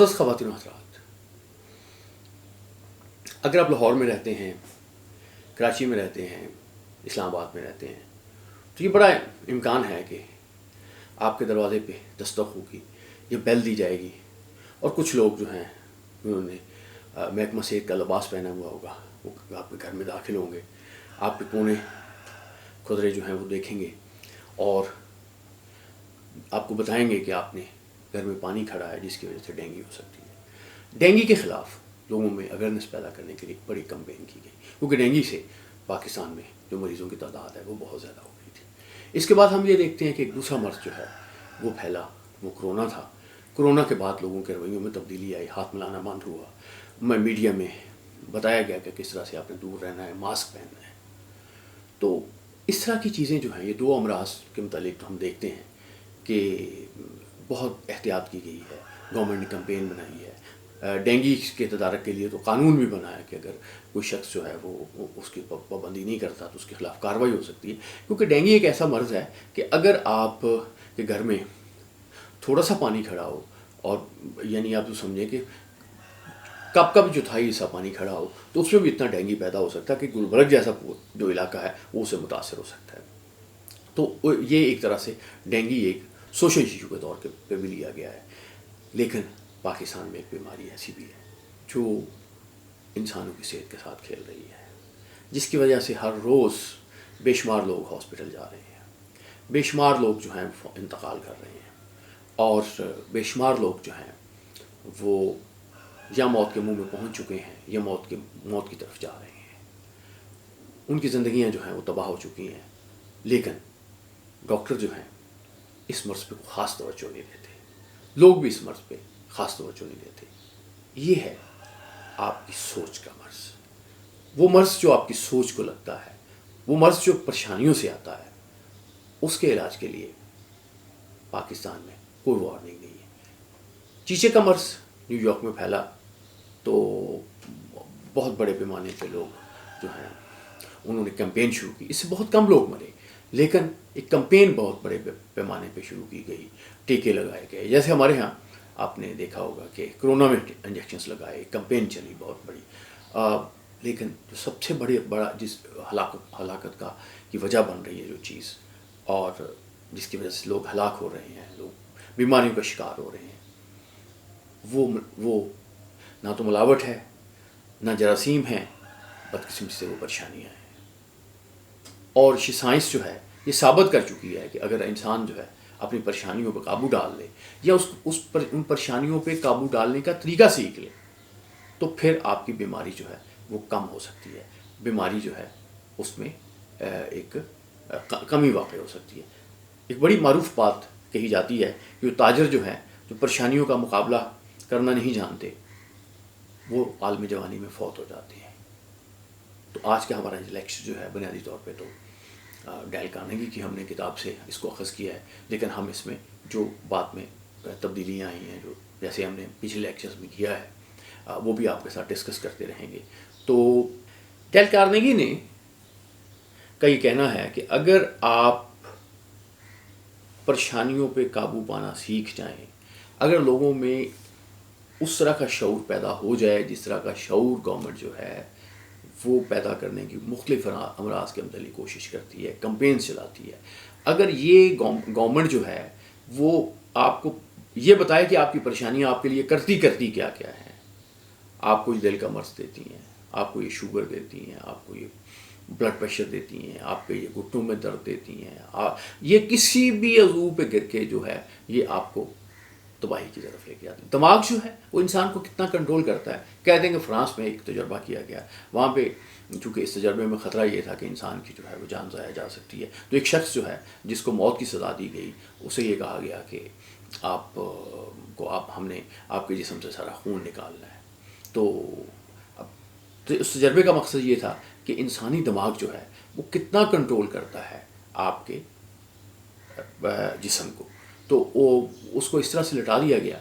معزز خواتین و حضرات، اگر آپ لاہور میں رہتے ہیں، کراچی میں رہتے ہیں، اسلام آباد میں رہتے ہیں، تو یہ بڑا امکان ہے کہ آپ کے دروازے پہ دستک ہوگی یا بیل دی جائے گی، اور کچھ لوگ جو ہیں انہوں نے محکمہ صحت کا لباس پہنا ہوا ہوگا، وہ آپ کے گھر میں داخل ہوں گے، آپ کے کونے کھدرے جو ہیں وہ دیکھیں گے اور آپ کو بتائیں گے کہ آپ نے گھر میں پانی کھڑا ہے جس کی وجہ سے ڈینگی ہو سکتی ہے۔ ڈینگی کے خلاف لوگوں میں اویئرنیس پیدا کرنے کے لیے بڑی کمپین کی گئی، کیونکہ ڈینگی سے پاکستان میں جو مریضوں کی تعداد ہے وہ بہت زیادہ ہو گئی تھی۔ اس کے بعد ہم یہ دیکھتے ہیں کہ ایک دوسرا مرض جو ہے وہ پھیلا، وہ کرونا تھا۔ کرونا کے بعد لوگوں کے رویوں میں تبدیلی آئی، ہاتھ ملانا بند ہوا، میڈیا میں بتایا گیا کہ کس طرح سے آپ نے دور رہنا ہے، ماسک پہننا ہے۔ تو اس طرح کی چیزیں جو ہیں، یہ دو امراض کے متعلق تو ہم دیکھتے ہیں کہ بہت احتیاط کی گئی ہے، گورنمنٹ نے کمپین بنائی ہے۔ ڈینگی کے تدارک کے لیے تو قانون بھی بنا ہے کہ اگر کوئی شخص جو ہے وہ اس کی پابندی نہیں کرتا تو اس کے خلاف کارروائی ہو سکتی ہے، کیونکہ ڈینگی ایک ایسا مرض ہے کہ اگر آپ کے گھر میں تھوڑا سا پانی کھڑا ہو، اور یعنی آپ تو سمجھیں کہ کب کب چوتھائی حصہ پانی کھڑا ہو، تو اس میں بھی اتنا ڈینگی پیدا ہو سکتا ہے کہ گلبرگ جیسا جو علاقہ ہے وہ اسے متاثر ہو سکتا ہے۔ تو یہ ایک طرح سے ڈینگی ایک سوشل ایشو کے طور پہ بھی لیا گیا ہے۔ لیکن پاکستان میں ایک بیماری ایسی بھی ہے جو انسانوں کی صحت کے ساتھ کھیل رہی ہے، جس کی وجہ سے ہر روز بے شمار لوگ ہاسپٹل جا رہے ہیں، بے شمار لوگ جو ہیں انتقال کر رہے ہیں، اور بے شمار لوگ جو ہیں وہ یا موت کے منہ میں پہنچ چکے ہیں یا موت کی طرف جا رہے ہیں۔ ان کی زندگیاں جو ہیں وہ تباہ ہو چکی ہیں، لیکن ڈاکٹر جو ہیں اس مرض پہ خاص توجہ نہیں دیتے، لوگ بھی اس مرض پہ خاص توجہ نہیں دیتے۔ یہ ہے آپ کی سوچ کا مرض، وہ مرض جو آپ کی سوچ کو لگتا ہے، وہ مرض جو پریشانیوں سے آتا ہے، اس کے علاج کے لیے پاکستان میں کوئی وارننگ نہیں ہے۔ چیچے کا مرض نیو یارک میں پھیلا تو بہت بڑے پیمانے پہ لوگ جو ہیں انہوں نے کیمپین شروع کی، اس سے بہت کم لوگ مرے، لیکن ایک کیمپین بہت بڑے پیمانے پہ شروع کی گئی، ٹیکے لگائے گئے۔ جیسے ہمارے ہاں آپ نے دیکھا ہوگا کہ کرونا میں انجیکشنز لگائے، کیمپین چلی بہت بڑی، لیکن جو سب سے بڑا جس ہلاکت کا کی وجہ بن رہی ہے جو چیز، اور جس کی وجہ سے لوگ ہلاک ہو رہے ہیں، لوگ بیماریوں کا شکار ہو رہے ہیں، وہ نہ تو ملاوٹ ہے، نہ جراثیم ہیں، بدقسمتی سے وہ پریشانیاں ہیں۔ اور یہ سائنس جو ہے یہ ثابت کر چکی ہے کہ اگر انسان جو ہے اپنی پریشانیوں پہ قابو ڈال لے، یا ان پریشانیوں پہ قابو ڈالنے کا طریقہ سیکھ لے، تو پھر آپ کی بیماری جو ہے وہ کم ہو سکتی ہے، بیماری جو ہے اس میں ایک کمی واقع ہو سکتی ہے۔ ایک بڑی معروف بات کہی جاتی ہے کہ وہ تاجر جو ہیں جو پریشانیوں کا مقابلہ کرنا نہیں جانتے، وہ عالم جوانی میں فوت ہو جاتے ہیں۔ تو آج کا ہمارا لیکچر جو ہے بنیادی طور پہ تو ڈیل کارنیگی کی ہم نے کتاب سے اس کو اخذ کیا ہے، لیکن ہم اس میں جو بعد میں تبدیلیاں آئی ہیں، جو جیسے ہم نے پچھلے لیکچرز میں کیا ہے، وہ بھی آپ کے ساتھ ڈسکس کرتے رہیں گے۔ تو ڈیل کارنیگی نے کا یہ کہنا ہے کہ اگر آپ پریشانیوں پہ قابو پانا سیکھ جائیں، اگر لوگوں میں اس طرح کا شعور پیدا ہو جائے جس طرح کا شعور گورنمنٹ جو ہے وہ پیدا کرنے کی مختلف امراض کے متعلق کوشش کرتی ہے، کمپینز چلاتی ہے، اگر یہ گورنمنٹ جو ہے وہ آپ کو یہ بتائے کہ آپ کی پریشانیاں آپ کے لیے کرتی کیا کیا ہیں، آپ کو یہ دل کا مرض دیتی ہیں، آپ کو یہ شوگر دیتی ہیں، آپ کو یہ بلڈ پریشر دیتی ہیں، آپ کے یہ گھٹنوں میں درد دیتی ہیں، یہ کسی بھی عضو پہ گر کے جو ہے یہ آپ کو تباہی کی طرف لے کے آتے ہیں۔ دماغ جو ہے وہ انسان کو کتنا کنٹرول کرتا ہے، کہتے ہیں کہ فرانس میں ایک تجربہ کیا گیا، وہاں پہ چونکہ اس تجربے میں خطرہ یہ تھا کہ انسان کی جو ہے وہ جان ضائع جا سکتی ہے، تو ایک شخص جو ہے جس کو موت کی سزا دی گئی، اسے یہ کہا گیا کہ ہم نے آپ کے جسم سے سارا خون نکالنا ہے۔ تو اس تجربے کا مقصد یہ تھا کہ انسانی دماغ جو ہے وہ کتنا کنٹرول کرتا ہے آپ کے جسم کو۔ تو اس کو اس طرح سے لٹا دیا گیا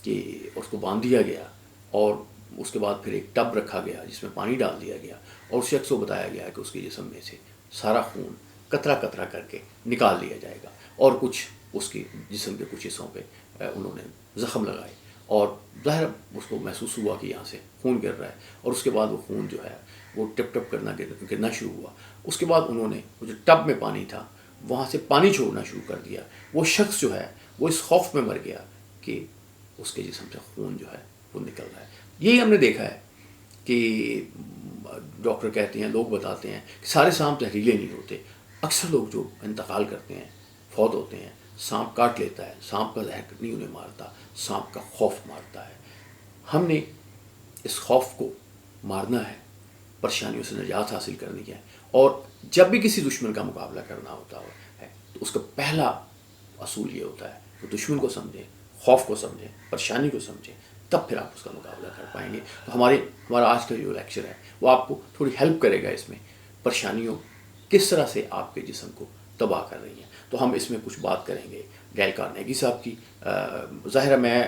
کہ اس کو باندھ دیا گیا، اور اس کے بعد پھر ایک ٹب رکھا گیا جس میں پانی ڈال دیا گیا، اور اس شخص کو بتایا گیا کہ اس کے جسم میں سے سارا خون قطرہ قطرہ کر کے نکال لیا جائے گا، اور کچھ اس کے جسم کے کچھ حصوں پہ انہوں نے زخم لگائے، اور ظاہر اس کو محسوس ہوا کہ یہاں سے خون گر رہا ہے، اور اس کے بعد وہ خون جو ہے وہ ٹپ ٹپ کرنا گرنا شروع ہوا۔ اس کے بعد انہوں نے وہ جو ٹب میں پانی تھا وہاں سے پانی چھوڑنا شروع کر دیا۔ وہ شخص جو ہے وہ اس خوف میں مر گیا کہ اس کے جسم سے خون جو ہے وہ نکل رہا ہے۔ یہی ہم نے دیکھا ہے کہ ڈاکٹر کہتے ہیں، لوگ بتاتے ہیں کہ سارے سانپ زہریلے نہیں ہوتے۔ اکثر لوگ جو انتقال کرتے ہیں، فوت ہوتے ہیں، سانپ کاٹ لیتا ہے، سانپ کا زہر نہیں انہیں مارتا، سانپ کا خوف مارتا ہے۔ ہم نے اس خوف کو مارنا ہے، پریشانیوں سے نجات حاصل کرنی ہے، اور جب بھی کسی دشمن کا مقابلہ کرنا ہوتا ہے تو اس کا پہلا اصول یہ ہوتا ہے کہ دشمن کو سمجھیں، خوف کو سمجھیں، پریشانی کو سمجھیں، تب پھر آپ اس کا مقابلہ کر پائیں گے۔ تو ہمارا آج کا جو لیکچر ہے وہ آپ کو تھوڑی ہیلپ کرے گا اس میں، پریشانیوں کس طرح سے آپ کے جسم کو تباہ کر رہی ہیں۔ تو ہم اس میں کچھ بات کریں گے ڈیل کارنیگی صاحب کی۔ ظاہر ہے میں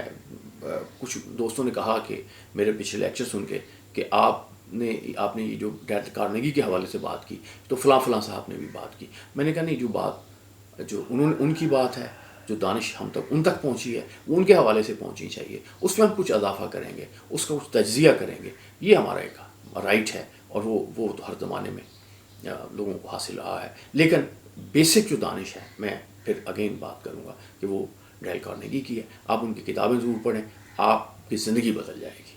کچھ دوستوں نے کہا کہ میرے پچھلے لیکچر سن کے کہ آپ نے یہ جو ڈیل کارنیگی کے حوالے سے بات کی تو فلاں فلاں صاحب نے بھی بات کی۔ میں نے کہا نہیں، جو بات جو ان کی بات ہے، جو دانش ان تک پہنچی ہے وہ ان کے حوالے سے پہنچنی چاہیے، اس میں ہم کچھ اضافہ کریں گے، اس کا کچھ تجزیہ کریں گے۔ یہ ہمارا ایک رائٹ ہے، اور وہ تو ہر زمانے میں لوگوں کو حاصل رہا ہے۔ لیکن بیسک جو دانش ہے میں پھر اگین بات کروں گا کہ وہ ڈیل کارنیگی کی ہے۔ آپ ان کی کتابیں ضرور پڑھیں، آپ کی زندگی بدل جائے گی۔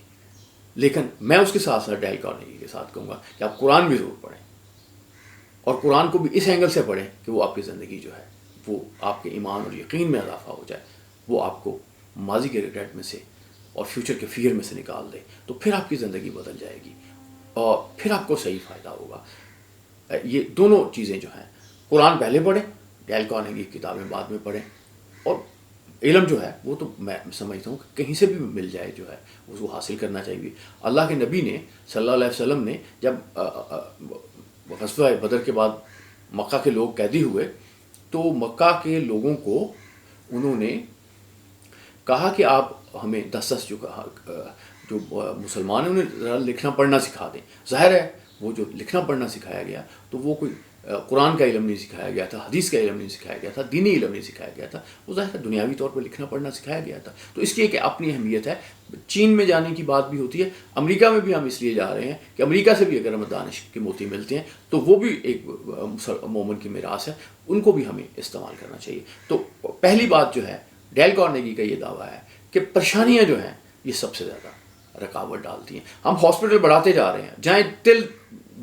لیکن میں اس کے ساتھ ساتھ ڈیل کارنیگی کے ساتھ کہوں گا کہ آپ قرآن بھی ضرور پڑھیں، اور قرآن کو بھی اس اینگل سے پڑھیں کہ وہ آپ کی زندگی جو ہے وہ آپ کے ایمان اور یقین میں اضافہ ہو جائے، وہ آپ کو ماضی کے ریگریٹ میں سے اور فیوچر کے فیئر میں سے نکال دے، تو پھر آپ کی زندگی بدل جائے گی اور پھر آپ کو صحیح فائدہ ہوگا۔ یہ دونوں چیزیں جو ہیں، قرآن پہلے پڑھیں، ڈیل کارنیگی کی کتابیں بعد میں پڑھیں، اور علم جو ہے وہ تو میں سمجھتا ہوں کہ کہیں سے بھی مل جائے جو ہے اس کو حاصل کرنا چاہیے۔ اللہ کے نبی نے صلی اللہ علیہ وسلم نے جب غزوہ بدر کے بعد مکہ کے لوگ قیدی ہوئے تو مکہ کے لوگوں کو انہوں نے کہا کہ آپ ہمیں 10 جو مسلمان ہیں انہیں لکھنا پڑھنا سکھا دیں۔ ظاہر ہے وہ جو لکھنا پڑھنا سکھایا گیا تو وہ کوئی قرآن کا علم نہیں سکھایا گیا تھا، حدیث کا علم نہیں سکھایا گیا تھا، دینی علم نہیں سکھایا گیا تھا، وہ ظاہر ہے دنیاوی طور پر لکھنا پڑھنا سکھایا گیا تھا۔ تو اس کی ایک اپنی اہمیت ہے۔ چین میں جانے کی بات بھی ہوتی ہے، امریکہ میں بھی ہم اس لیے جا رہے ہیں کہ امریکہ سے بھی اگر ہمیں دانش کے موتی ملتے ہیں تو وہ بھی ایک مومن کی میراث ہے، ان کو بھی ہمیں استعمال کرنا چاہیے۔ تو پہلی بات جو ہے ڈیل کارنیگی کا یہ دعویٰ ہے کہ پریشانیاں جو ہیں یہ سب سے زیادہ رکاوٹ ڈالتی ہیں۔ ہم ہاسپٹل بڑھاتے جا رہے ہیں جہاں تل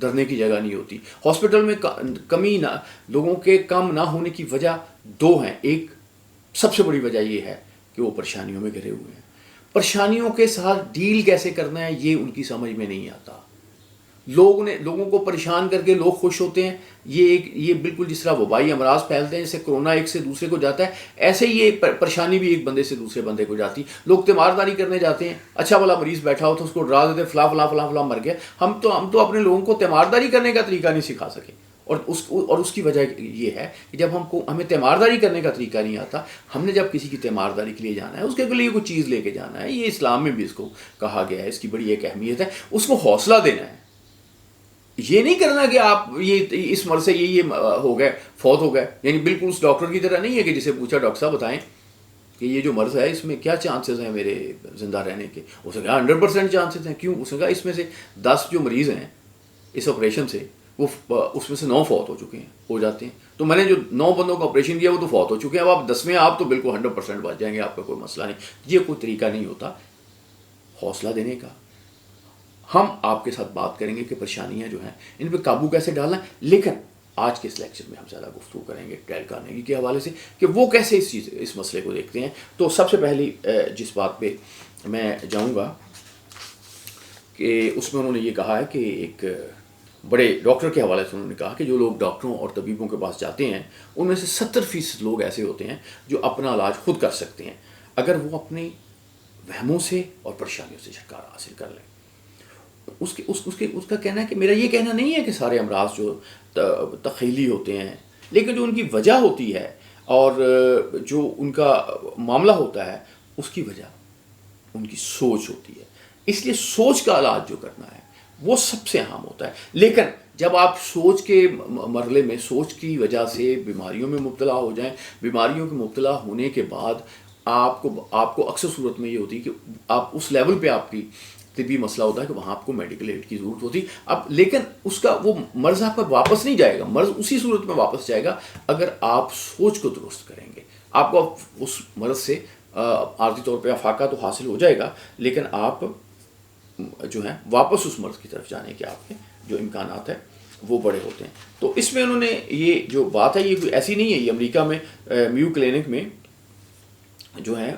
دھرنے کی جگہ نہیں ہوتی۔ ہاسپٹل میں کمی نہ لوگوں کے کم نہ ہونے کی وجہ دو ہیں۔ ایک سب سے بڑی وجہ یہ ہے کہ وہ پریشانیوں میں گھرے ہوئے ہیں۔ پریشانیوں کے ساتھ ڈیل کیسے کرنا ہے یہ ان کی سمجھ میں نہیں آتا۔ لوگوں کو پریشان کر کے لوگ خوش ہوتے ہیں۔ یہ بالکل جس طرح وبائی امراض پھیلتے ہیں، جیسے کرونا ایک سے دوسرے کو جاتا ہے، ایسے ہی یہ پریشانی بھی ایک بندے سے دوسرے بندے کو جاتی۔ لوگ تیمارداری کرنے جاتے ہیں، اچھا والا مریض بیٹھا ہو تو اس کو ڈرا دیتے فلاں فلاں فلاں فلاں مر گیا۔ ہم تو اپنے لوگوں کو تیمارداری کرنے کا طریقہ نہیں سکھا سکے، اور اس کی وجہ یہ ہے کہ جب ہمیں تیمارداری کرنے کا طریقہ نہیں آتا، ہم نے جب کسی کی تیمارداری کے لیے جانا ہے، اس کے لیے کوئی چیز لے کے جانا ہے، یہ اسلام میں بھی اس کو کہا گیا ہے، اس کی بڑی ایک اہمیت ہے، اس کو حوصلہ دینا ہے۔ یہ نہیں کرنا کہ آپ اس مرض سے یہ ہو گئے، فوت ہو گئے، یعنی بالکل اس ڈاکٹر کی طرح نہیں ہے کہ جسے پوچھا ڈاکٹر صاحب بتائیں کہ یہ جو مرض ہے اس میں کیا چانسز ہیں میرے زندہ رہنے کے؟ اس نے کہا 100% چانسز ہیں۔ کیوں؟ اس نے کہا اس میں سے 10 جو مریض ہیں اس آپریشن سے، وہ اس میں سے 9 فوت ہو جاتے ہیں۔ تو میں نے جو 9 بندوں کا آپریشن کیا وہ تو فوت ہو چکے ہیں، اب آپ 10ویں آپ تو بالکل 100% بچ جائیں گے، آپ کا کوئی مسئلہ نہیں۔ یہ کوئی طریقہ نہیں ہوتا حوصلہ دینے کا۔ ہم آپ کے ساتھ بات کریں گے کہ پریشانیاں جو ہیں ان پہ قابو کیسے ڈالنا ہے، لیکن آج کے اس لیکچر میں ہم زیادہ گفتگو کریں گے ڈیل کارنیگی کے حوالے سے کہ وہ کیسے اس مسئلے کو دیکھتے ہیں۔ تو سب سے پہلی جس بات پہ میں جاؤں گا کہ اس میں انہوں نے یہ کہا ہے کہ ایک بڑے ڈاکٹر کے حوالے سے انہوں نے کہا کہ جو لوگ ڈاکٹروں اور طبیبوں کے پاس جاتے ہیں ان میں سے 70% لوگ ایسے ہوتے ہیں جو اپنا علاج خود کر سکتے ہیں اگر وہ اپنے وہموں سے اور پریشانیوں سے چھٹکارا حاصل کر لیں۔ اس کا کہنا ہے کہ میرا یہ کہنا نہیں ہے کہ سارے امراض جو تخیلی ہوتے ہیں، لیکن جو ان کی وجہ ہوتی ہے اور جو ان کا معاملہ ہوتا ہے اس کی وجہ ان کی سوچ ہوتی ہے۔ اس لیے سوچ کا علاج جو کرنا ہے وہ سب سے اہم ہوتا ہے۔ لیکن جب آپ سوچ کے مرحلے میں سوچ کی وجہ سے بیماریوں میں مبتلا ہو جائیں، بیماریوں کے مبتلا ہونے کے بعد آپ کو اکثر صورت میں یہ ہوتی ہے کہ آپ اس لیول پہ آپ کی طبی مسئلہ ہوتا ہے کہ وہاں آپ کو میڈیکل ایڈ کی ضرورت ہوتی ہے اب، لیکن اس کا وہ مرض آپ کا واپس نہیں جائے گا، مرض اسی صورت میں واپس جائے گا اگر آپ سوچ کو درست کریں گے. آپ کو اس مرض سے عارضی طور پہ افاقہ تو حاصل ہو جائے گا، لیکن آپ جو ہیں واپس اس مرض کی طرف جانے کے آپ کے جو امکانات ہیں وہ بڑے ہوتے ہیں. تو اس میں انہوں نے یہ جو بات ہے یہ کوئی ایسی نہیں ہے، یہ امریکہ میں میو کلینک میں جو ہے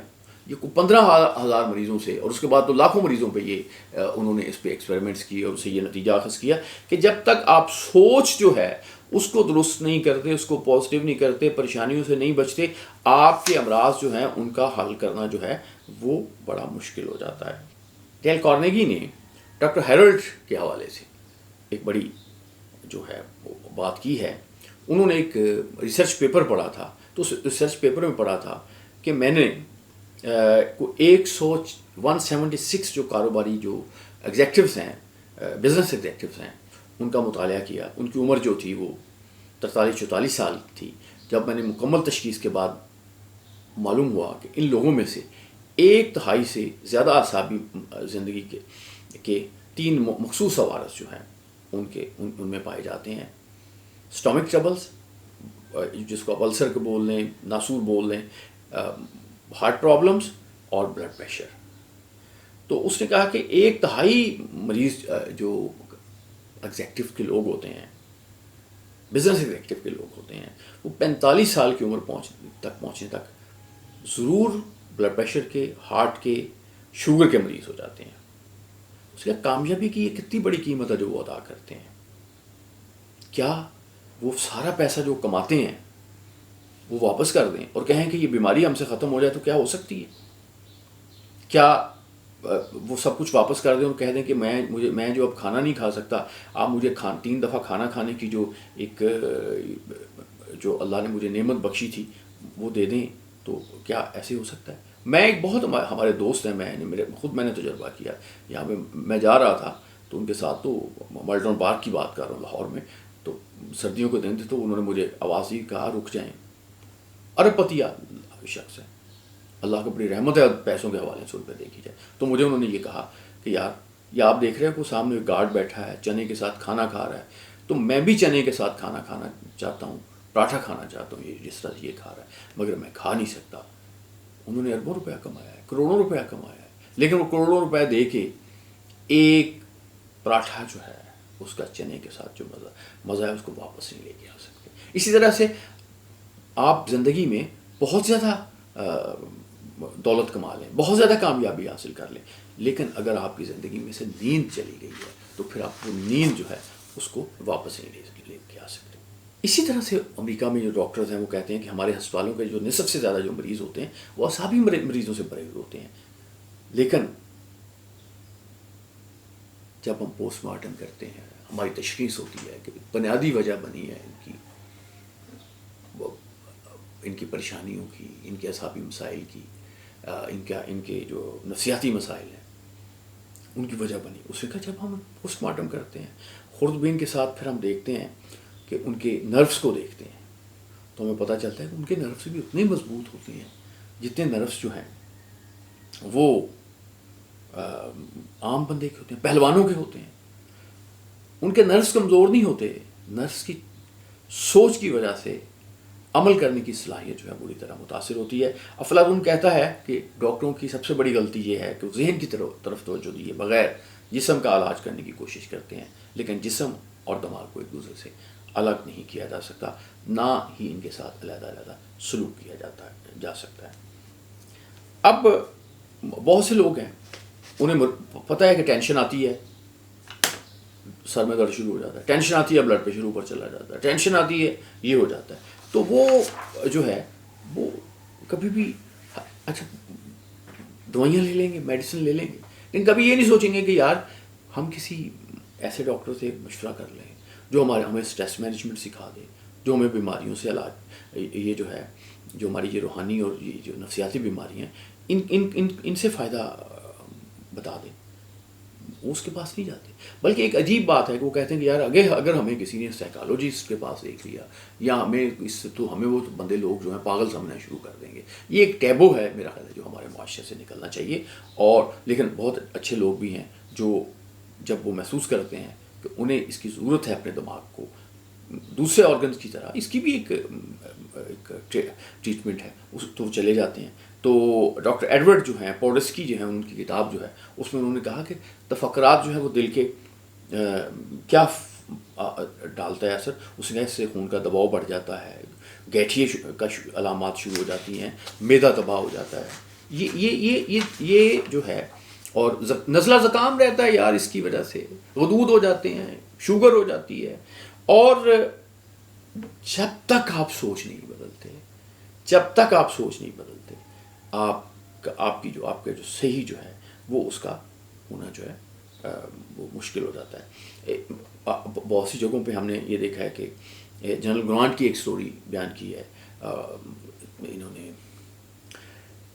یہ 15,000 مریضوں سے اور اس کے بعد تو لاکھوں مریضوں پہ یہ انہوں نے اس پہ ایکسپیریمنٹس کیے اور اسے یہ نتیجہ اخذ کیا کہ جب تک آپ سوچ جو ہے اس کو درست نہیں کرتے، اس کو پازیٹیو نہیں کرتے، پریشانیوں سے نہیں بچتے، آپ کے امراض جو ہیں ان کا حل کرنا جو ہے وہ بڑا مشکل ہو جاتا ہے. ڈیل کارنیگی نے ڈاکٹر ہیرلڈ کے حوالے سے ایک بڑی جو ہے وہ بات کی ہے. انہوں نے ایک ریسرچ پیپر پڑھا تھا، تو اس ریسرچ پیپر میں پڑھا تھا کہ میں نے 176 جو کاروباری جو ایگزیکٹوز ہیں، بزنس ایگزیکٹوز ہیں، ان کا مطالعہ کیا. ان کی عمر جو تھی وہ 43-44 سال تھی. جب میں نے مکمل تشخیص کے بعد معلوم ہوا کہ ان لوگوں میں سے 1/3 سے زیادہ اعصابی زندگی کے 3 مخصوص عوارض جو ہیں ان میں پائے جاتے ہیں. اسٹامک ٹربلز، جس کو آپ السر کو بول لیں، ناسور بول لیں، ہارٹ پرابلمس اور بلڈ پریشر. تو اس نے کہا کہ 1/3 مریض جو ایگزیکٹو کے لوگ ہوتے ہیں، بزنس ایگزیکٹو کے لوگ ہوتے ہیں، وہ 45 سال کی عمر پہنچنے تک ضرور بلڈ پریشر کے، ہارٹ کے، شوگر کے مریض ہو جاتے ہیں. اس کی کامیابی کی یہ کتنی بڑی قیمت ہے جو وہ ادا کرتے ہیں. کیا وہ سارا پیسہ جو کماتے ہیں وہ واپس کر دیں اور کہیں کہ یہ بیماری ہم سے ختم ہو جائے تو کیا ہو سکتی ہے؟ کیا وہ سب کچھ واپس کر دیں اور کہہ دیں کہ میں جو اب کھانا نہیں کھا سکتا، آپ مجھے 3 دفعہ کھانا کھانے کی جو اللہ نے مجھے نعمت بخشی تھی وہ دے دیں؟ تو کیا ایسے ہو سکتا ہے؟ میں ایک بہت ہمارے دوست ہیں، میں نے تجربہ کیا. یہاں پہ میں جا رہا تھا تو ان کے ساتھ، تو ملٹن پارک کی بات کر رہا ہوں لاہور میں، تو سردیوں کے دن تھے تو انہوں نے مجھے آواز دی، کہا رک جائیں. ارب پتی شخص ہے، اللہ کو بڑی رحمت ہے پیسوں کے حوالے سے ان پہ دیکھی جائے. تو مجھے انہوں نے یہ کہا کہ یار یہ آپ دیکھ رہے ہیں کہ سامنے ایک گارڈ بیٹھا ہے، چنے کے ساتھ کھانا کھا رہا ہے، تو میں بھی چنے کے ساتھ کھانا کھانا چاہتا ہوں، پراٹھا کھانا چاہتا ہوں، یہ جس طرح یہ کھا رہا ہے، مگر میں کھا نہیں سکتا. انہوں نے اربوں روپیہ کمایا ہے، کروڑوں روپیہ کمایا ہے، لیکن وہ کروڑوں روپے دے کے ایک پراٹھا جو ہے اس کا چنے کے ساتھ جو مزہ ہے اس کو واپس نہیں لے کے آ سکتے. اسی طرح سے آپ زندگی میں بہت زیادہ دولت کما لیں، بہت زیادہ کامیابی حاصل کر لیں، لیکن اگر آپ کی زندگی میں سے نیند چلی گئی ہے تو پھر آپ وہ نیند جو ہے اس کو واپس نہیں لے کے آ سکتے. اسی طرح سے امریکہ میں جو ڈاکٹرز ہیں وہ کہتے ہیں کہ ہمارے ہسپتالوں کے جو نصف سے زیادہ جو مریض ہوتے ہیں وہ اعصابی مریضوں سے بھرے ہوئے ہوتے ہیں. لیکن جب ہم پوسٹ مارٹم کرتے ہیں، ہماری تشخیص ہوتی ہے کہ بنیادی وجہ بنی ہے ان کی پریشانیوں کی، ان کے اعصابی مسائل کی، ان کے جو نفسیاتی مسائل ہیں ان کی وجہ بنی. اس وقت جب ہم پوسٹ مارٹم کرتے ہیں خوردبین کے ساتھ، پھر ہم دیکھتے ہیں کہ ان کے نروس کو دیکھتے ہیں تو ہمیں پتہ چلتا ہے کہ ان کے نروس بھی اتنے مضبوط ہوتے ہیں جتنے نروس جو ہیں وہ عام بندے کے ہوتے ہیں، پہلوانوں کے ہوتے ہیں. ان کے نروس کمزور نہیں ہوتے، نروس کی سوچ کی وجہ سے عمل کرنے کی صلاحیت جو ہے بری طرح متاثر ہوتی ہے. افلاطون کہتا ہے کہ ڈاکٹروں کی سب سے بڑی غلطی یہ ہے کہ وہ ذہن کی طرف توجہ دیے بغیر جسم کا علاج کرنے کی کوشش کرتے ہیں، لیکن جسم اور دماغ کو ایک دوسرے سے الگ نہیں کیا جا سکتا، نہ ہی ان کے ساتھ علیحدہ سلوک کیا جا سکتا ہے. اب بہت سے لوگ ہیں انہیں پتہ ہے کہ ٹینشن آتی ہے سر میں درد شروع ہو جاتا ہے، ٹینشن آتی ہے بلڈ پریشر اوپر چلا جاتا ہے، ٹینشن آتی ہے یہ ہو جاتا ہے. تو وہ جو ہے وہ کبھی بھی اچھا دوائیاں لے لیں گے، میڈیسن لے لیں گے، لیکن کبھی یہ نہیں سوچیں گے کہ یار ہم کسی ایسے ڈاکٹر سے مشورہ کر لیں جو ہمیں اسٹریس مینجمنٹ سکھا دے، جو ہمیں بیماریوں سے علاج، یہ جو ہے جو ہماری یہ روحانی اور یہ جو نفسیاتی بیماری ہیں ان سے فائدہ بتا دیں. وہ اس کے پاس نہیں جاتے. بلکہ ایک عجیب بات ہے کہ وہ کہتے ہیں کہ یار اگر ہمیں کسی نے سائیکالوجسٹ کے پاس دیکھ لیا یا ہمیں اس سے تو ہمیں وہ بندے لوگ جو ہیں پاگل سمجھنا شروع کر دیں گے. یہ ایک ٹیبو ہے میرا خیال ہے جو ہمارے معاشرے سے نکلنا چاہیے. اور لیکن بہت اچھے لوگ بھی ہیں جو جب وہ محسوس کرتے ہیں کہ انہیں اس کی ضرورت ہے اپنے دماغ کو دوسرے آرگنز کی طرح، اس کی بھی ایک ٹریٹمنٹ ہے، اس تو چلے جاتے ہیں. تو ڈاکٹر ایڈورڈ جو ہیں پوڈسکی جو ہیں ان کی کتاب جو ہے اس میں انہوں نے کہا کہ تفکرات جو ہے وہ دل کے کیا ڈالتا ہے اثر. اس نے اس سے خون کا دباؤ بڑھ جاتا ہے، گیٹھیے کا علامات شروع ہو جاتی ہیں، معدہ تباہ ہو جاتا ہے. یہ جو ہے اور نزلہ زکام رہتا ہے یار اس کی وجہ سے، غدود ہو جاتے ہیں، شوگر ہو جاتی ہے. اور جب تک آپ سوچ نہیں بدلتے، جب تک آپ سوچ نہیں بدلتے، آپ کا جو صحیح جو ہے وہ اس کا ہونا جو ہے وہ مشکل ہو جاتا ہے. بہت سی جگہوں پہ ہم نے یہ دیکھا ہے کہ جنرل گرانٹ کی ایک سٹوری بیان کی ہے. انہوں نے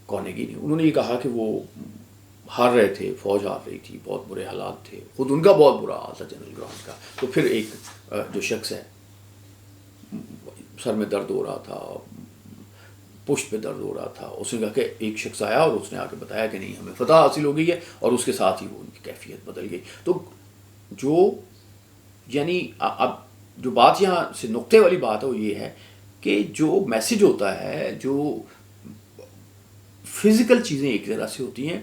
کارنیگی نے انہوں نے یہ کہا کہ وہ ہار رہے تھے، فوج ہار رہی تھی، بہت برے حالات تھے، خود ان کا بہت برا حال تھا جنرل گرانٹ کا. تو پھر ایک جو شخص ہے سر میں درد ہو رہا تھا، پشت پہ درد ہو رہا تھا، اس نے کہا کہ ایک شخص آیا اور اس نے آ کے بتایا کہ نہیں ہمیں فتح حاصل ہو گئی ہے، اور اس کے ساتھ ہی وہ ان کی کیفیت بدل گئی. تو جو یعنی اب جو بات یہاں سے نقطے والی بات ہے وہ یہ ہے کہ جو میسج ہوتا ہے، جو فزیکل چیزیں ایک طرح سے ہوتی ہیں،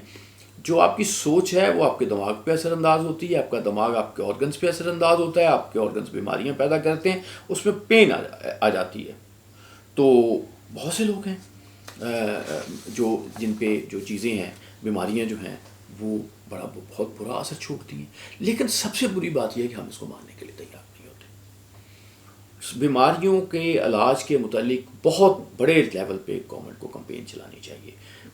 جو آپ کی سوچ ہے وہ آپ کے دماغ پہ اثر انداز ہوتی ہے، آپ کا دماغ آپ کے آرگنز پہ اثر انداز ہوتا ہے، آپ کے آرگنز بیماریاں پیدا کرتے ہیں، اس میں پین آ جاتی ہے. تو بہت سے لوگ ہیں جن پہ جو چیزیں ہیں، بیماریاں جو ہیں وہ بہت برا اثر چھوڑتی ہیں. لیکن سب سے بری بات یہ ہے کہ ہم اس کو ماننے کے لیے تیار نہیں ہوتے. بیماریوں کے علاج کے متعلق بہت بڑے لیول پہ گورنمنٹ کو کمپین چلانی چاہیے.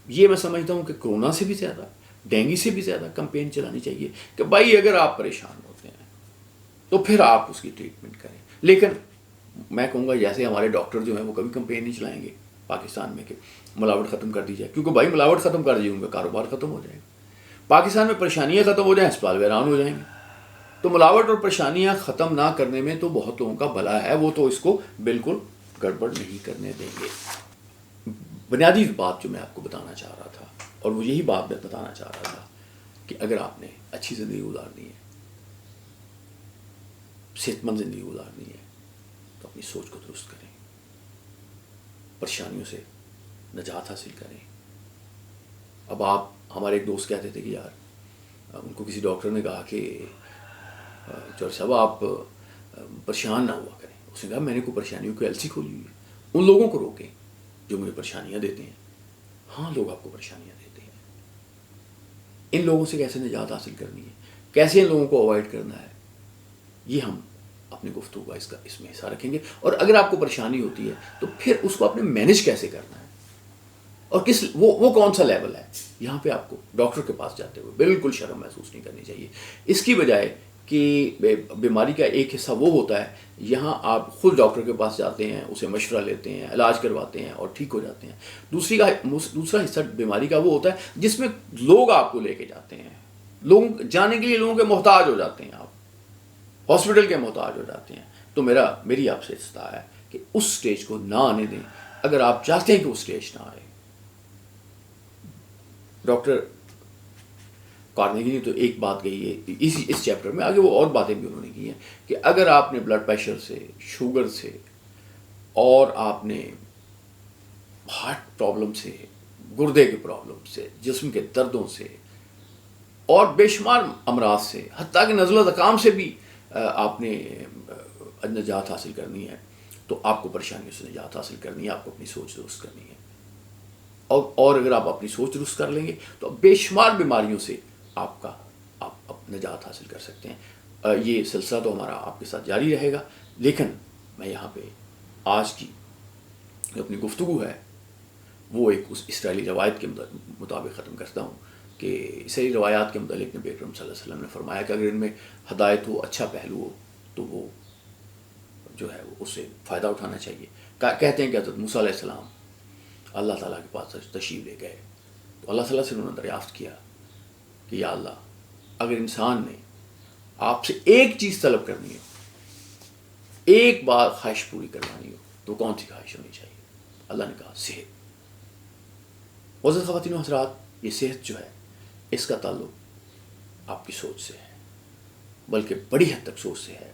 یہ میں سمجھتا ہوں کہ کرونا سے بھی زیادہ، ڈینگی سے بھی زیادہ کمپین چلانی چاہیے کہ بھائی اگر آپ پریشان ہوتے ہیں تو پھر آپ اس کی ٹریٹمنٹ کریں. لیکن میں کہوں گا جیسے ہمارے ڈاکٹر جو ہیں وہ کبھی کمپین نہیں چلائیں گے پاکستان میں کہ ملاوٹ ختم کر دی جائے، کیونکہ بھائی ملاوٹ ختم کر دی ان کا کاروبار ختم ہو جائے گا. پاکستان میں پریشانیاں ختم ہو جائیں، ہسپتال ویران ہو جائیں گے. تو ملاوٹ اور پریشانیاں ختم نہ کرنے میں تو بہت لوگوں کا بھلا ہے، وہ تو اس کو بالکل گڑبڑ نہیں کرنے دیں گے. بنیادی بات جو میں آپ کو بتانا چاہ رہا تھا، اور وہ یہی بات میں بتانا چاہ رہا تھا کہ اگر آپ نے اچھی زندگی گزارنی ہے، صحت مند زندگی گزارنی ہے، تو اپنی سوچ کو درست کریں، پریشانیوں سے نجات حاصل کریں. اب ہمارے ایک دوست کہتے تھے کہ یار ان کو کسی ڈاکٹر نے کہا کہ چور صاحب آپ پریشان نہ ہوا کریں. اس نے کہا میں نے کوئی پریشانیوں کی ایلسی کھولی ہوئی ہے، ان لوگوں کو روکیں جو مجھے پریشانیاں دیتے ہیں. ہاں لوگ آپ کو پریشانیاں دیتے ہیں، ان لوگوں سے کیسے نجات حاصل کرنی ہے، کیسے ان لوگوں کو اوائڈ کرنا ہے، یہ ہم اپنی گفتگو کا اس میں حصہ رکھیں گے. اور اگر آپ کو پریشانی ہوتی ہے تو پھر اس کو آپ نے مینیج کیسے کرنا ہے، اور وہ کون سا لیول ہے. یہاں پہ آپ کو ڈاکٹر کے پاس جاتے ہوئے بالکل شرم محسوس نہیں کرنی چاہیے. اس کی بجائے کہ بیماری کا ایک حصہ وہ ہوتا ہے یہاں آپ خود ڈاکٹر کے پاس جاتے ہیں، اسے مشورہ لیتے ہیں، علاج کرواتے ہیں اور ٹھیک ہو جاتے ہیں. دوسرا حصہ بیماری کا وہ ہوتا ہے جس میں لوگ آپ کو لے کے جاتے ہیں، لوگ جانے کے لیے لوگوں کے محتاج ہو جاتے ہیں، آپ ہاسپٹل کے محتاج ہو جاتے ہیں. تو میری آپ سے استدعا ہے کہ اس سٹیج کو نہ آنے دیں. اگر آپ چاہتے ہیں کہ وہ سٹیج نہ آئے. ڈاکٹر کارنیگی نے تو ایک بات کہی ہے اس چیپٹر میں، آگے وہ اور باتیں بھی انہوں نے کی ہیں کہ اگر آپ نے بلڈ پریشر سے، شوگر سے، اور آپ نے ہارٹ پرابلم سے، گردے کے پرابلم سے، جسم کے دردوں سے اور بے شمار امراض سے، حتیٰ کہ نزلہ زکام سے بھی آپ نے نجات حاصل کرنی ہے، تو آپ کو پریشانیوں سے نجات حاصل کرنی ہے، آپ کو اپنی سوچ درست کرنی ہے. اور اگر آپ اپنی سوچ درست کر لیں گے تو بے شمار بیماریوں سے آپ نجات حاصل کر سکتے ہیں. یہ سلسلہ تو ہمارا آپ کے ساتھ جاری رہے گا، لیکن میں یہاں پہ آج کی اپنی گفتگو ہے وہ ایک اس اسرائیلی روایت کے مطابق ختم کرتا ہوں کہ اسرائیلی روایات کے متعلق نبی اکرم صلی اللہ علیہ وسلم نے فرمایا کہ اگر ان میں ہدایت ہو، اچھا پہلو ہو، تو وہ جو ہے اس سے فائدہ اٹھانا چاہیے. کہتے ہیں کہ حضرت موسیٰ علیہ السلام اللہ تعالیٰ کے پاس تشریف لے گئے تو اللہ تعالیٰ سے انہوں نے دریافت کیا کہ یا اللہ اگر انسان نے آپ سے ایک چیز طلب کرنی ہو, ایک بار خواہش پوری کروانی ہو, تو کون سی خواہش ہونی چاہیے؟ اللہ نے کہا صحت. معزز خواتین و حضرات, یہ صحت جو ہے اس کا تعلق آپ کی سوچ سے ہے, بلکہ بڑی حد تک سوچ سے ہے.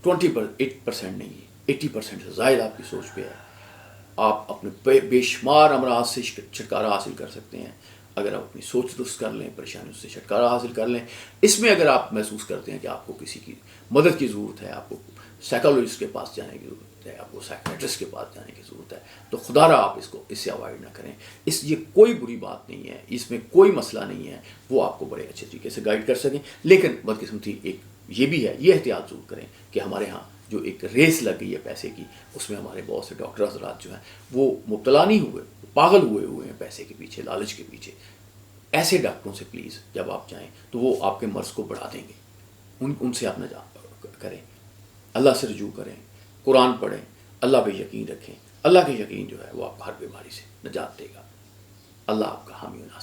28% نہیں, 80% سے زائد آپ کی سوچ پہ ہے. آپ اپنے بے شمار امراض سے چھٹکارا حاصل کر سکتے ہیں اگر آپ اپنی سوچ درست کر لیں, پریشانیوں سے چھٹکارا حاصل کر لیں. اس میں اگر آپ محسوس کرتے ہیں کہ آپ کو کسی کی مدد کی ضرورت ہے, آپ کو سائیکالوجسٹ کے پاس جانے کی ضرورت ہے, آپ کو سائیکیٹرسٹ کے پاس جانے کی ضرورت ہے, تو خدا را آپ اس سے اوائڈ نہ کریں. یہ کوئی بری بات نہیں ہے, اس میں کوئی مسئلہ نہیں ہے. وہ آپ کو بڑے اچھے طریقے سے گائیڈ کر سکیں. لیکن بدقسمتی ایک یہ بھی ہے, یہ احتیاط ضرور کریں کہ ہمارے ہاں جو ایک ریس لگ گئی ہے پیسے کی, اس میں ہمارے بہت سے ڈاکٹر حضرات جو ہیں وہ مبتلا نہیں ہوئے, پاگل ہوئے ہیں پیسے کے پیچھے, لالچ کے پیچھے. ایسے ڈاکٹروں سے پلیز جب آپ جائیں تو وہ آپ کے مرض کو بڑھا دیں گے. ان سے آپ نہ کریں, اللہ سے رجوع کریں, قرآن پڑھیں, اللہ پہ یقین رکھیں. اللہ کا یقین جو ہے وہ آپ کو ہر بیماری سے نجات دے گا. اللہ آپ کا حامی و ناصر.